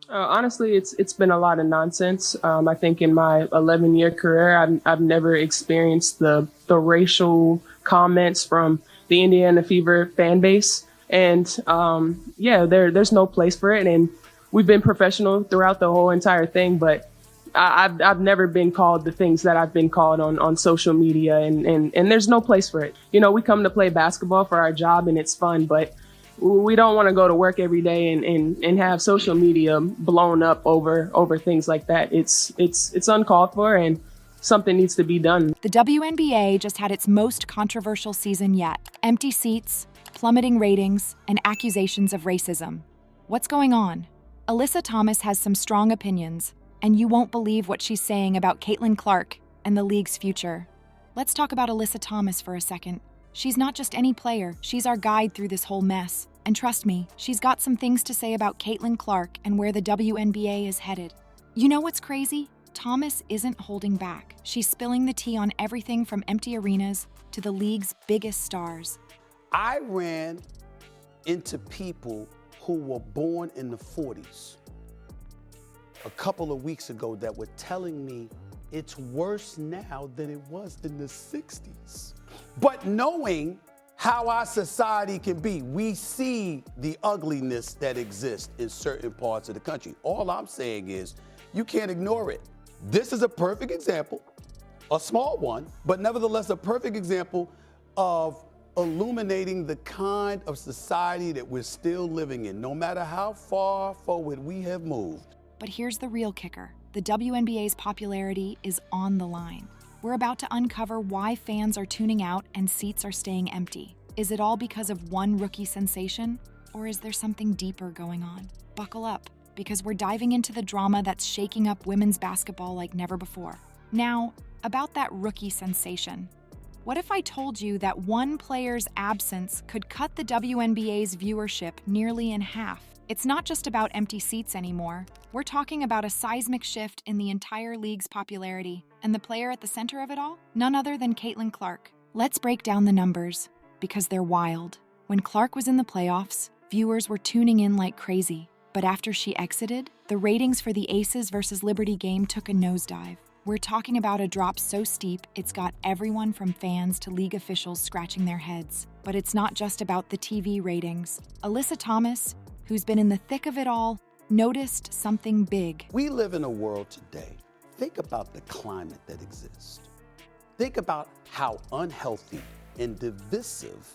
Honestly, it's been a lot of nonsense. I think in my 11-year career, I've never experienced the racial comments from the Indiana Fever fan base, and yeah, there's no place for it. And we've been professional throughout the whole entire thing, but I've never been called the things that I've been called on social media, and there's no place for it. You know, we come to play basketball for our job, and it's fun, but we don't want to go to work every day and have social media blown up over things like that. It's uncalled for, and something needs to be done. The WNBA just had its most controversial season yet. Empty seats, plummeting ratings, and accusations of racism. What's going on? Alyssa Thomas has some strong opinions, and you won't believe what she's saying about Caitlin Clark and the league's future. Let's talk about Alyssa Thomas for a second. She's not just any player, she's our guide through this whole mess. And trust me, she's got some things to say about Caitlin Clark and where the WNBA is headed. You know what's crazy? Thomas isn't holding back. She's spilling the tea on everything from empty arenas to the league's biggest stars. I ran into people who were born in the 40s a couple of weeks ago that were telling me it's worse now than it was in the 60s. But knowing how our society can be, we see the ugliness that exists in certain parts of the country. All I'm saying is you can't ignore it. This is a perfect example, a small one, but nevertheless a perfect example of illuminating the kind of society that we're still living in, no matter how far forward we have moved. But here's the real kicker. The WNBA's popularity is on the line. We're about to uncover why fans are tuning out and seats are staying empty. Is it all because of one rookie sensation? Or is there something deeper going on? Buckle up, because we're diving into the drama that's shaking up women's basketball like never before. Now, about that rookie sensation. What if I told you that one player's absence could cut the WNBA's viewership nearly in half? It's not just about empty seats anymore. We're talking about a seismic shift in the entire league's popularity. And the player at the center of it all? None other than Caitlin Clark. Let's break down the numbers, because they're wild. When Clark was in the playoffs, viewers were tuning in like crazy. But after she exited, the ratings for the Aces versus Liberty game took a nosedive. We're talking about a drop so steep, it's got everyone from fans to league officials scratching their heads. But it's not just about the TV ratings. Alyssa Thomas, who's been in the thick of it all, noticed something big. We live in a world today. Think about the climate that exists. Think about how unhealthy and divisive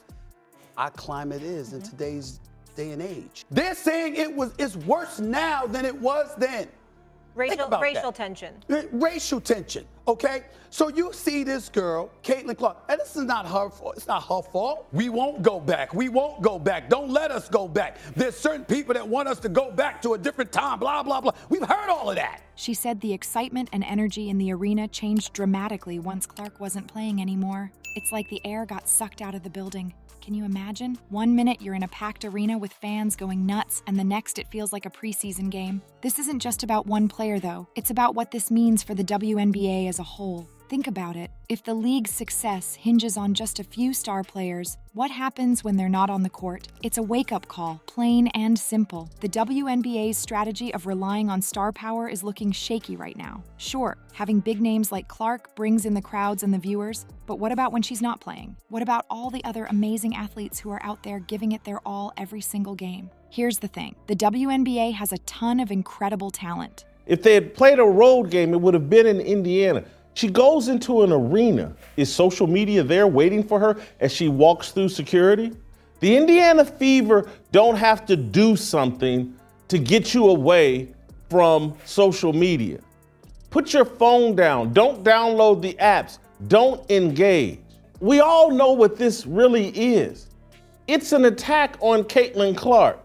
our climate is in today's day and age. They're saying it's worse now than it was then. Racial tension. Racial tension, okay? So you see this girl, Caitlin Clark, and this is not her fault. It's not her fault. We won't go back. We won't go back. Don't let us go back. There's certain people that want us to go back to a different time, blah, blah, blah. We've heard all of that. She said the excitement and energy in the arena changed dramatically once Clark wasn't playing anymore. It's like the air got sucked out of the building. Can you imagine? One minute you're in a packed arena with fans going nuts, and the next it feels like a preseason game. This isn't just about one player, though. It's about what this means for the WNBA as a whole. Think about it. If the league's success hinges on just a few star players, what happens when they're not on the court? It's a wake-up call, plain and simple. The WNBA's strategy of relying on star power is looking shaky right now. Sure, having big names like Clark brings in the crowds and the viewers, but what about when she's not playing? What about all the other amazing athletes who are out there giving it their all every single game? Here's the thing. The WNBA has a ton of incredible talent. If they had played a road game, it would have been in Indiana. She goes into an arena. Is social media there waiting for her as she walks through security? The Indiana Fever don't have to do something to get you away from social media. Put your phone down. Don't download the apps. Don't engage. We all know what this really is. It's an attack on Caitlin Clark.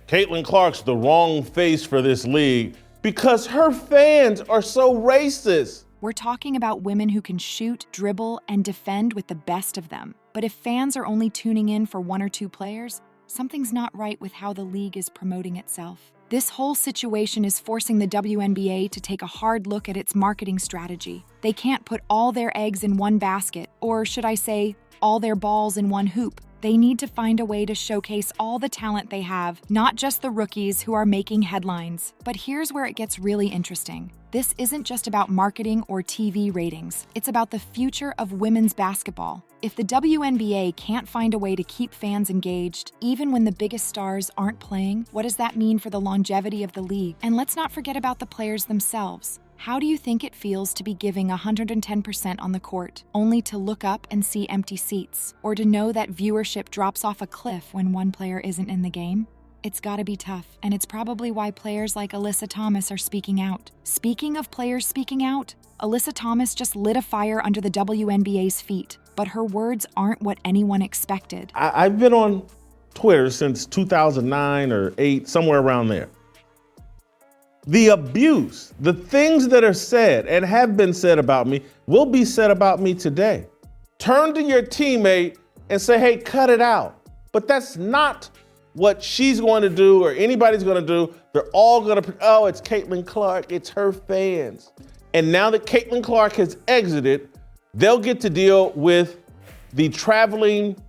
Caitlin Clark's the wrong face for this league because her fans are so racist. We're talking about women who can shoot, dribble, and defend with the best of them. But if fans are only tuning in for one or two players, something's not right with how the league is promoting itself. This whole situation is forcing the WNBA to take a hard look at its marketing strategy. They can't put all their eggs in one basket, or should I say, all their balls in one hoop. They need to find a way to showcase all the talent they have, not just the rookies who are making headlines. But here's where it gets really interesting. This isn't just about marketing or TV ratings. It's about the future of women's basketball. If the WNBA can't find a way to keep fans engaged, even when the biggest stars aren't playing, what does that mean for the longevity of the league? And let's not forget about the players themselves. How do you think it feels to be giving 110% on the court, only to look up and see empty seats, or to know that viewership drops off a cliff when one player isn't in the game? It's gotta be tough, and it's probably why players like Alyssa Thomas are speaking out. Speaking of players speaking out, Alyssa Thomas just lit a fire under the WNBA's feet, but her words aren't what anyone expected. I've been on Twitter since 2009 or 8, somewhere around there. The abuse, the things that are said and have been said about me will be said about me today. Turn to your teammate and say, hey, cut it out. But that's not what she's going to do or anybody's going to do. They're all going to, oh, it's Caitlin Clark, it's her fans. And now that Caitlin Clark has exited, they'll get to deal with the traveling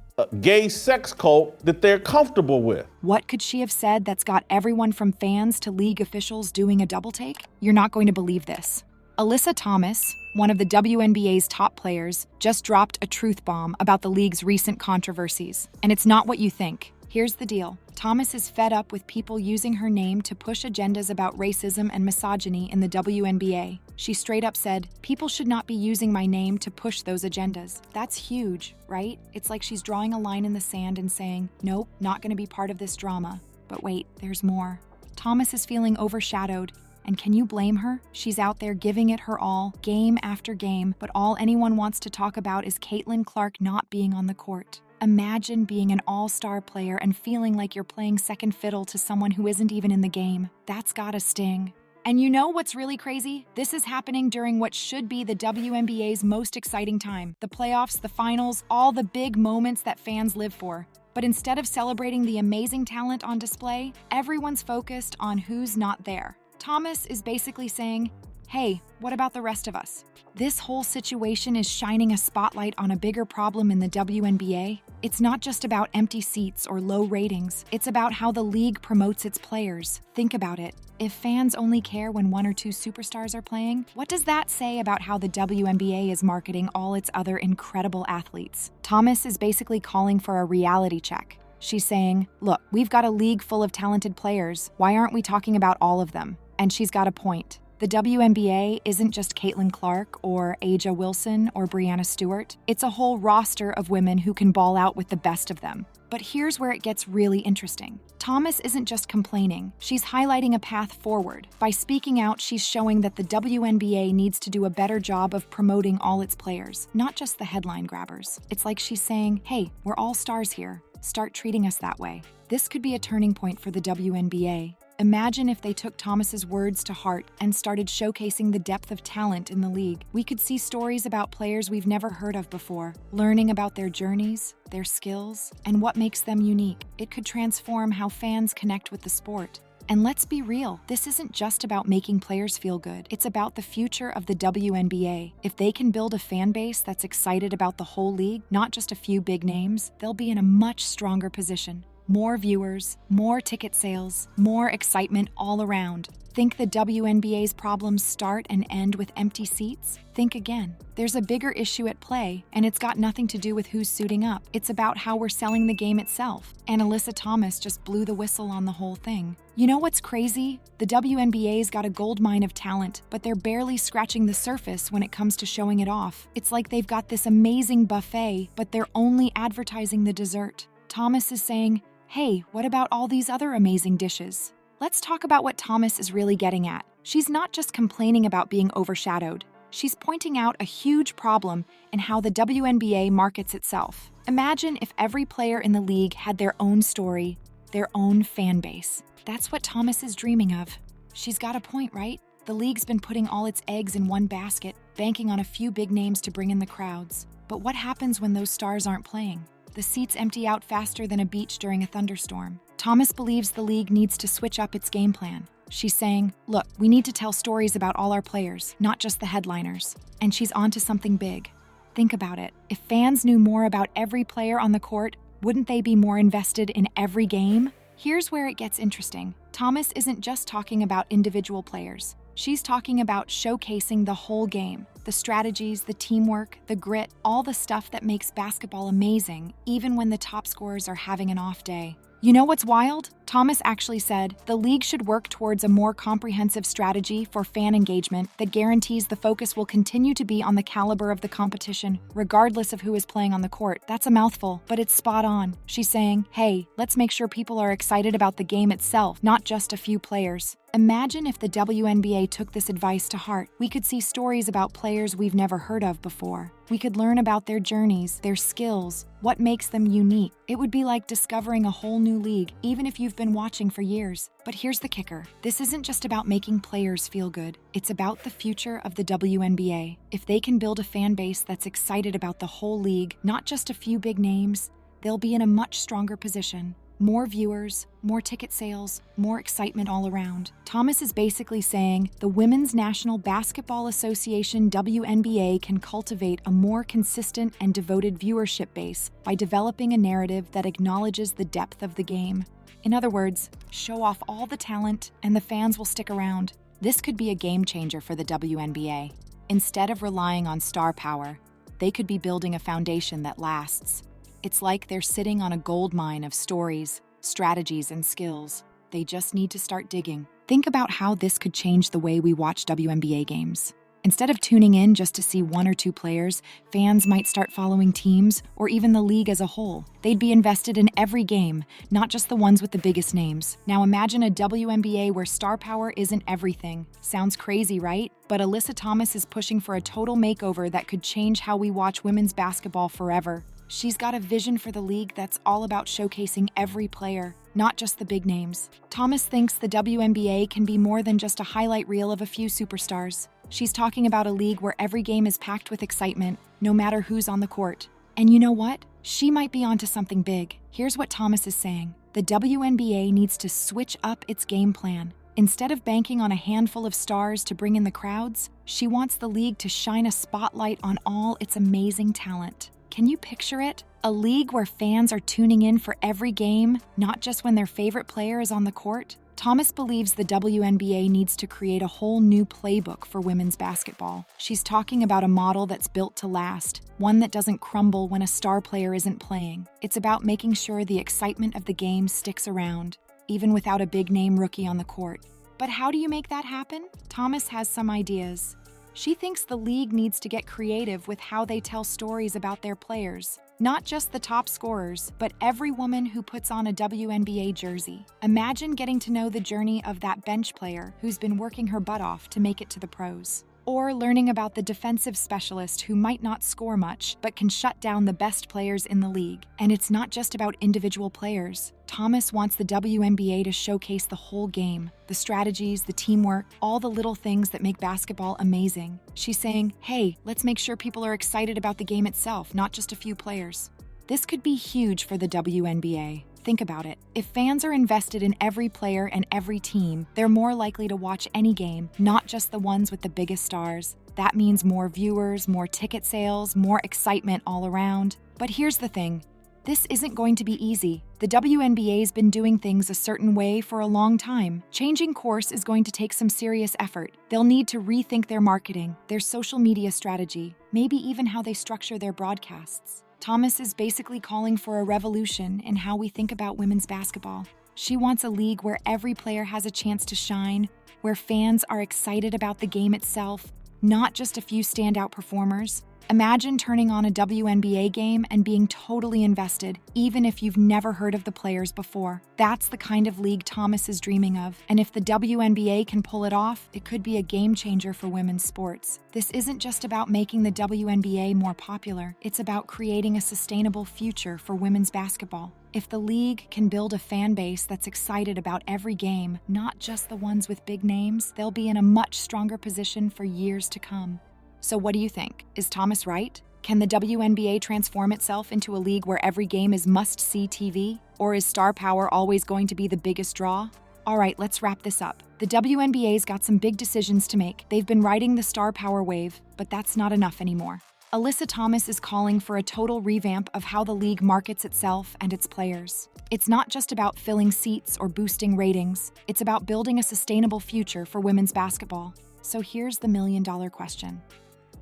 gay sex cult that they're comfortable with. What could she have said that's got everyone from fans to league officials doing a double take? You're not going to believe this. Alyssa Thomas, one of the WNBA's top players, just dropped a truth bomb about the league's recent controversies. And it's not what you think. Here's the deal. Thomas is fed up with people using her name to push agendas about racism and misogyny in the WNBA. She straight up said, people should not be using my name to push those agendas. That's huge, right? It's like she's drawing a line in the sand and saying, nope, not going to be part of this drama. But wait, there's more. Thomas is feeling overshadowed. And can you blame her? She's out there giving it her all, game after game, but all anyone wants to talk about is Caitlin Clark not being on the court. Imagine being an all-star player and feeling like you're playing second fiddle to someone who isn't even in the game. That's gotta sting. And you know what's really crazy? This is happening during what should be the WNBA's most exciting time. The playoffs, the finals, all the big moments that fans live for. But instead of celebrating the amazing talent on display, everyone's focused on who's not there. Thomas is basically saying, hey, what about the rest of us? This whole situation is shining a spotlight on a bigger problem in the WNBA. It's not just about empty seats or low ratings. It's about how the league promotes its players. Think about it. If fans only care when one or two superstars are playing, what does that say about how the WNBA is marketing all its other incredible athletes? Thomas is basically calling for a reality check. She's saying, look, we've got a league full of talented players. Why aren't we talking about all of them? And she's got a point. The WNBA isn't just Caitlin Clark or A'ja Wilson or Breanna Stewart. It's a whole roster of women who can ball out with the best of them. But here's where it gets really interesting. Thomas isn't just complaining. She's highlighting a path forward. By speaking out, she's showing that the WNBA needs to do a better job of promoting all its players, not just the headline grabbers. It's like she's saying, hey, we're all stars here. Start treating us that way. This could be a turning point for the WNBA. Imagine if they took Thomas's words to heart and started showcasing the depth of talent in the league. We could see stories about players we've never heard of before, learning about their journeys, their skills, and what makes them unique. It could transform how fans connect with the sport. And let's be real, this isn't just about making players feel good. It's about the future of the WNBA. If they can build a fan base that's excited about the whole league, not just a few big names, they'll be in a much stronger position. More viewers, more ticket sales, more excitement all around. Think the WNBA's problems start and end with empty seats? Think again. There's a bigger issue at play, and it's got nothing to do with who's suiting up. It's about how we're selling the game itself. And Alyssa Thomas just blew the whistle on the whole thing. You know what's crazy? The WNBA's got a goldmine of talent, but they're barely scratching the surface when it comes to showing it off. It's like they've got this amazing buffet, but they're only advertising the dessert. Thomas is saying, hey, what about all these other amazing dishes? Let's talk about what Thomas is really getting at. She's not just complaining about being overshadowed. She's pointing out a huge problem in how the WNBA markets itself. Imagine if every player in the league had their own story, their own fan base. That's what Thomas is dreaming of. She's got a point, right? The league's been putting all its eggs in one basket, banking on a few big names to bring in the crowds. But what happens when those stars aren't playing? The seats empty out faster than a beach during a thunderstorm. Thomas believes the league needs to switch up its game plan. She's saying, look, we need to tell stories about all our players, not just the headliners. And she's onto something big. Think about it. If fans knew more about every player on the court, Wouldn't they be more invested in every game? Here's where it gets interesting. Thomas isn't just talking about individual players. She's talking about showcasing the whole game, the strategies, the teamwork, the grit, all the stuff that makes basketball amazing, even when the top scorers are having an off day. You know what's wild? Thomas actually said, the league should work towards a more comprehensive strategy for fan engagement that guarantees the focus will continue to be on the caliber of the competition, regardless of who is playing on the court. That's a mouthful, but it's spot on. She's saying, hey, let's make sure people are excited about the game itself, not just a few players. Imagine if the WNBA took this advice to heart. We could see stories about players we've never heard of before. We could learn about their journeys, their skills, what makes them unique. It would be like discovering a whole new league, even if you've been watching for years. But here's the kicker. This isn't just about making players feel good. It's about the future of the WNBA. If they can build a fan base that's excited about the whole league, not just a few big names, they'll be in a much stronger position. More viewers, more ticket sales, more excitement all around. Thomas is basically saying the Women's National Basketball Association WNBA can cultivate a more consistent and devoted viewership base by developing a narrative that acknowledges the depth of the game. In other words, show off all the talent and the fans will stick around. This could be a game changer for the WNBA. Instead of relying on star power, they could be building a foundation that lasts. It's like they're sitting on a gold mine of stories, strategies, and skills. They just need to start digging. Think about how this could change the way we watch WNBA games. Instead of tuning in just to see one or two players, fans might start following teams or even the league as a whole. They'd be invested in every game, not just the ones with the biggest names. Now imagine a WNBA where star power isn't everything. Sounds crazy, right? But Alyssa Thomas is pushing for a total makeover that could change how we watch women's basketball forever. She's got a vision for the league that's all about showcasing every player, not just the big names. Thomas thinks the WNBA can be more than just a highlight reel of a few superstars. She's talking about a league where every game is packed with excitement, no matter who's on the court. And you know what? She might be onto something big. Here's what Thomas is saying. The WNBA needs to switch up its game plan. Instead of banking on a handful of stars to bring in the crowds, she wants the league to shine a spotlight on all its amazing talent. Can you picture it? A league where fans are tuning in for every game, not just when their favorite player is on the court? Thomas believes the WNBA needs to create a whole new playbook for women's basketball. She's talking about a model that's built to last, one that doesn't crumble when a star player isn't playing. It's about making sure the excitement of the game sticks around, even without a big-name rookie on the court. But how do you make that happen? Thomas has some ideas. She thinks the league needs to get creative with how they tell stories about their players. Not just the top scorers, but every woman who puts on a WNBA jersey. Imagine getting to know the journey of that bench player who's been working her butt off to make it to the pros. Or learning about the defensive specialist who might not score much, but can shut down the best players in the league. And it's not just about individual players. Thomas wants the WNBA to showcase the whole game, the strategies, the teamwork, all the little things that make basketball amazing. She's saying, hey, let's make sure people are excited about the game itself, not just a few players. This could be huge for the WNBA. Think about it. If fans are invested in every player and every team, they're more likely to watch any game, not just the ones with the biggest stars. That means more viewers, more ticket sales, more excitement all around. But here's the thing. This isn't going to be easy. The WNBA's been doing things a certain way for a long time. Changing course is going to take some serious effort. They'll need to rethink their marketing, their social media strategy, maybe even how they structure their broadcasts. Thomas is basically calling for a revolution in how we think about women's basketball. She wants a league where every player has a chance to shine, where fans are excited about the game itself, not just a few standout performers. Imagine turning on a WNBA game and being totally invested, even if you've never heard of the players before. That's the kind of league Thomas is dreaming of. And if the WNBA can pull it off, it could be a game changer for women's sports. This isn't just about making the WNBA more popular. It's about creating a sustainable future for women's basketball. If the league can build a fan base that's excited about every game, not just the ones with big names, they'll be in a much stronger position for years to come. So what do you think? Is Thomas right? Can the WNBA transform itself into a league where every game is must-see TV? Or is star power always going to be the biggest draw? All right, let's wrap this up. The WNBA's got some big decisions to make. They've been riding the star power wave, but that's not enough anymore. Alyssa Thomas is calling for a total revamp of how the league markets itself and its players. It's not just about filling seats or boosting ratings, it's about building a sustainable future for women's basketball. So here's the million-dollar question.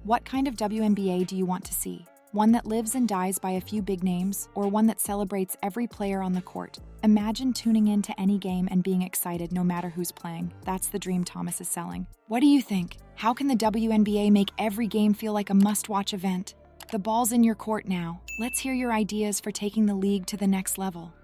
What kind of WNBA do you want to see? One that lives and dies by a few big names, or one that celebrates every player on the court? Imagine tuning in to any game and being excited no matter who's playing. That's the dream Thomas is selling. What do you think? How can the WNBA make every game feel like a must-watch event? The ball's in your court now. Let's hear your ideas for taking the league to the next level.